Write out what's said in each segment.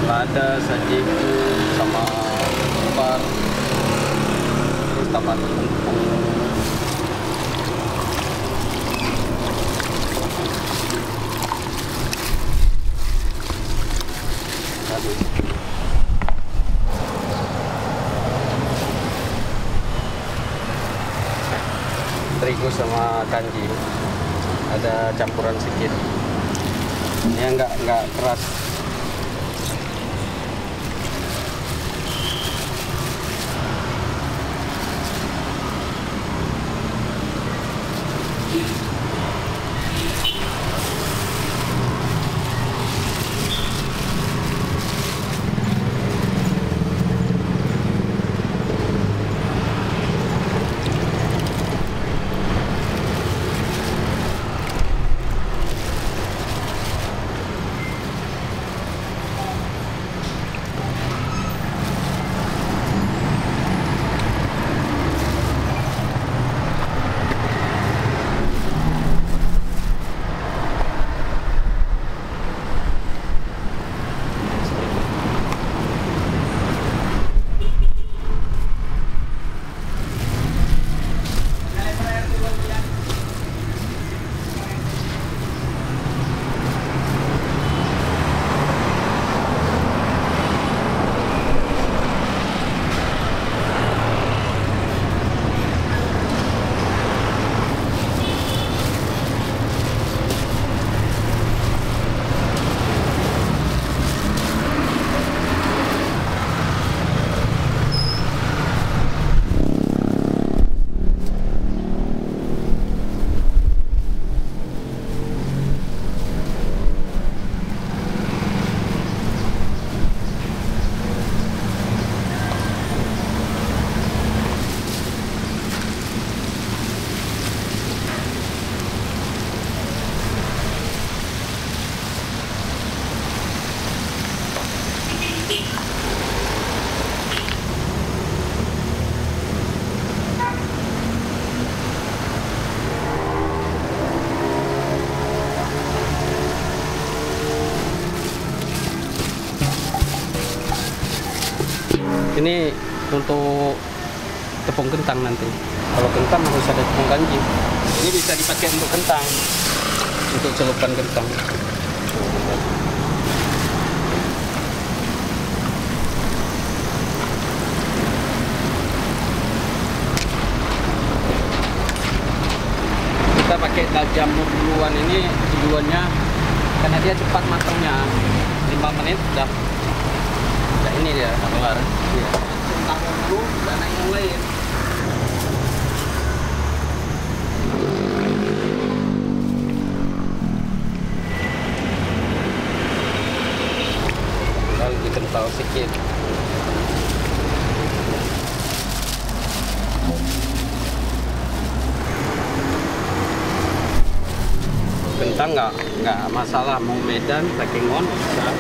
lada, sajiku, sama ketumbar, terus tambah tepung. Terigu sama kanji, ada campuran sedikit. Ini nggak keras. Ini untuk tepung kentang nanti. Kalau kentang harus ada tepung kanji. Ini bisa dipakai untuk kentang, untuk celupan kentang. Kita pakai jamur duluan, ini tujuannya karena dia cepat matangnya, 5 menit udah ini dia keluar. Iya. Taruh dulu dan yang lain. Lalu dikental sedikit. Kentang nggak masalah, mau Medan pakai ngon bisa.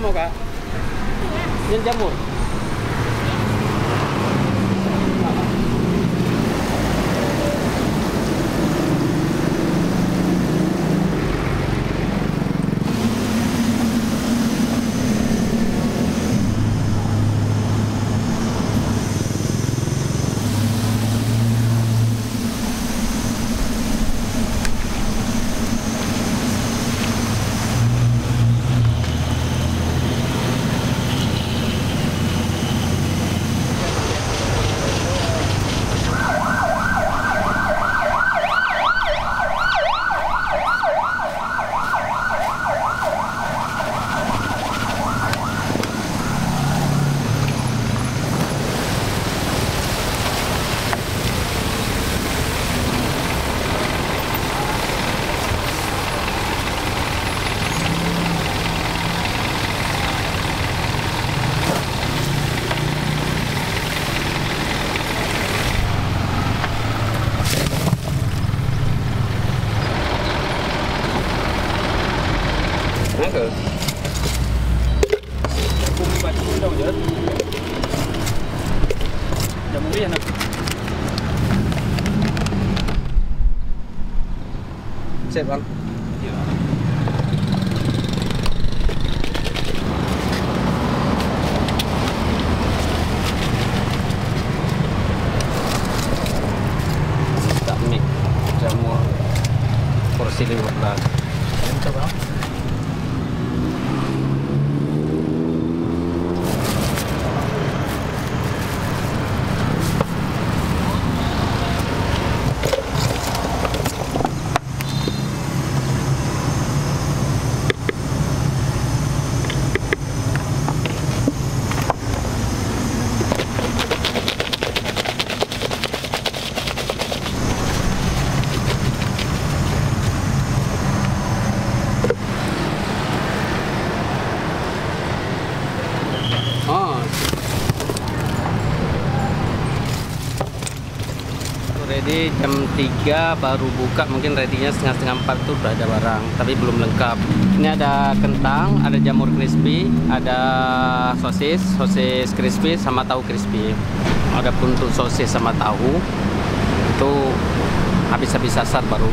mau kak? Yang jamur. Ke aku buat undang je dah muli anak set bang ya tak mik jamur porsi 15 entah bang. Ready jam 3 baru buka, mungkin ready-nya setengah 4 tuh udah ada barang, tapi belum lengkap. Ini ada kentang, ada jamur crispy, ada sosis crispy sama tahu crispy. Ada pun untuk sosis sama tahu itu habis-habis sasar baru.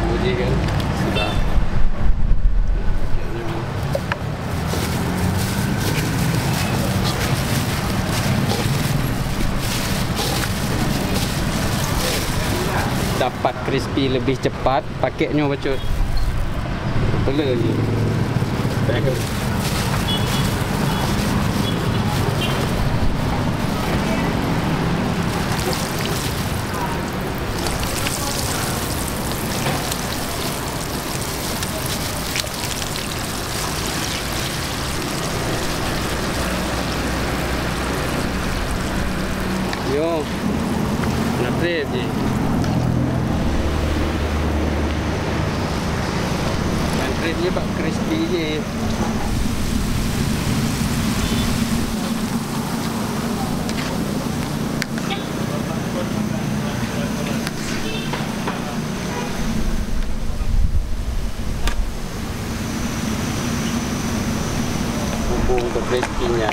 Bunyi kan sudah. Dapat crispy lebih cepat, paketnya bacut. Bela je. Bagus. Yo. Nak trip je. Dia bak crispy je. Bumbung ke crispy-nya.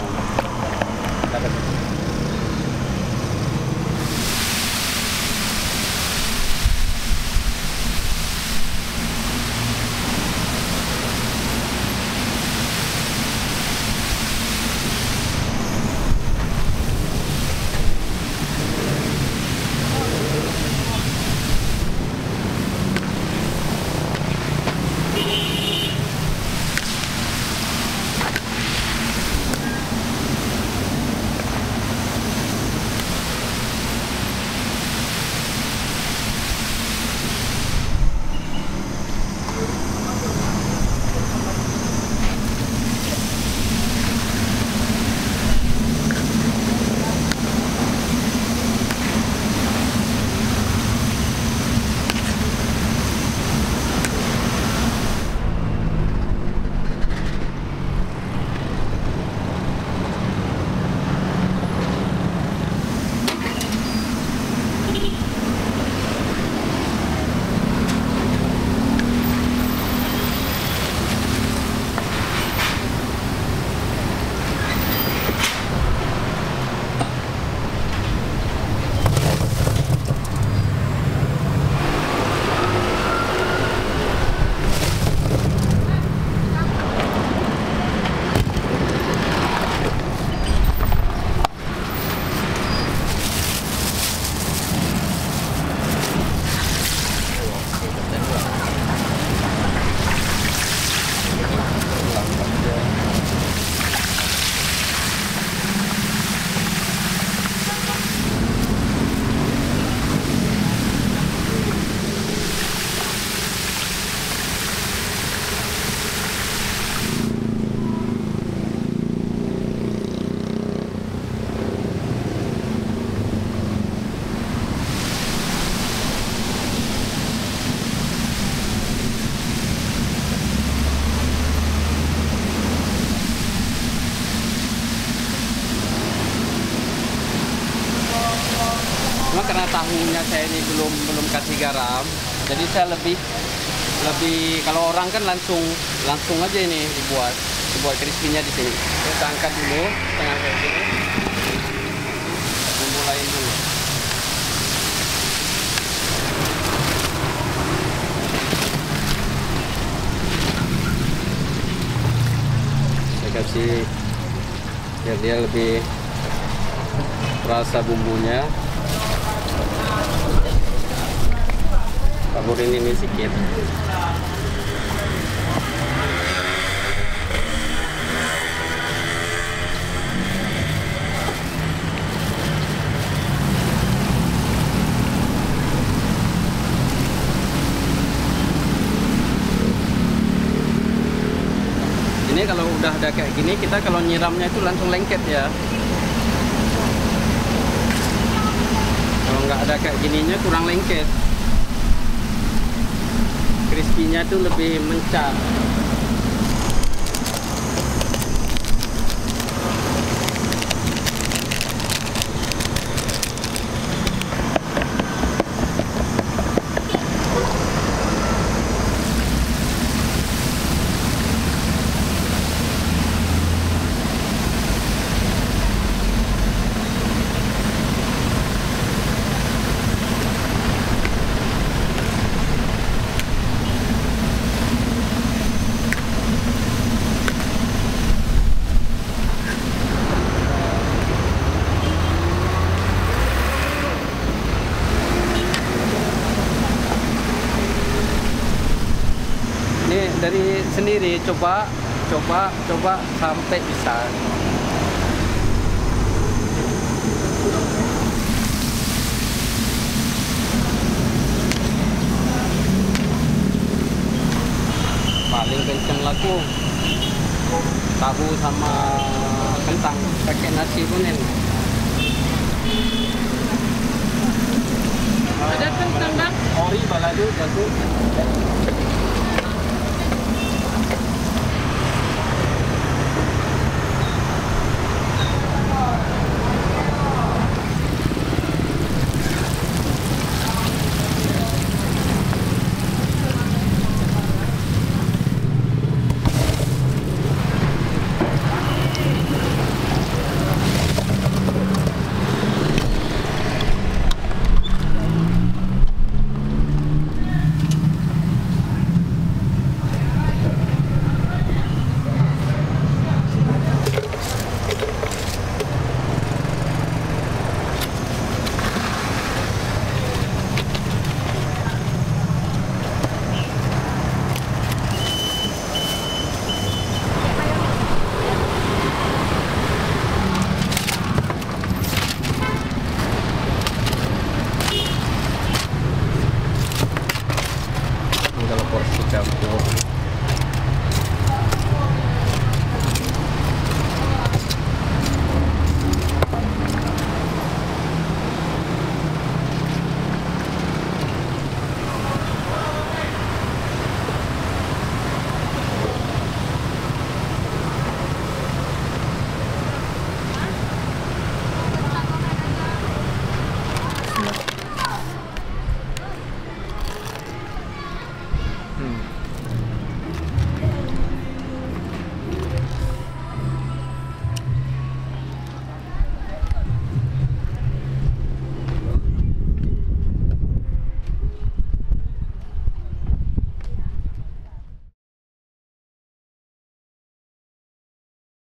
tahunya saya ini belum kasih garam, jadi saya lebih kalau orang kan langsung aja ini dibuat crispy-nya di sini. Kita angkat dulu setengah kayak gini, mulai dulu. Saya kasih biar dia lebih rasa bumbunya. Taburin ini sedikit. Ini kalau udah ada kayak gini, kita kalau nyiramnya itu langsung lengket ya. Kalau nggak ada kayak gininya kurang lengket. Crispy-nya itu lebih mencar. Dari sendiri coba sampai bisa. Paling kenceng laku tahu sama kentang, pakai nasi pun enak. Ada kentang bang? Ori balado jatuh. Kalau porsi campur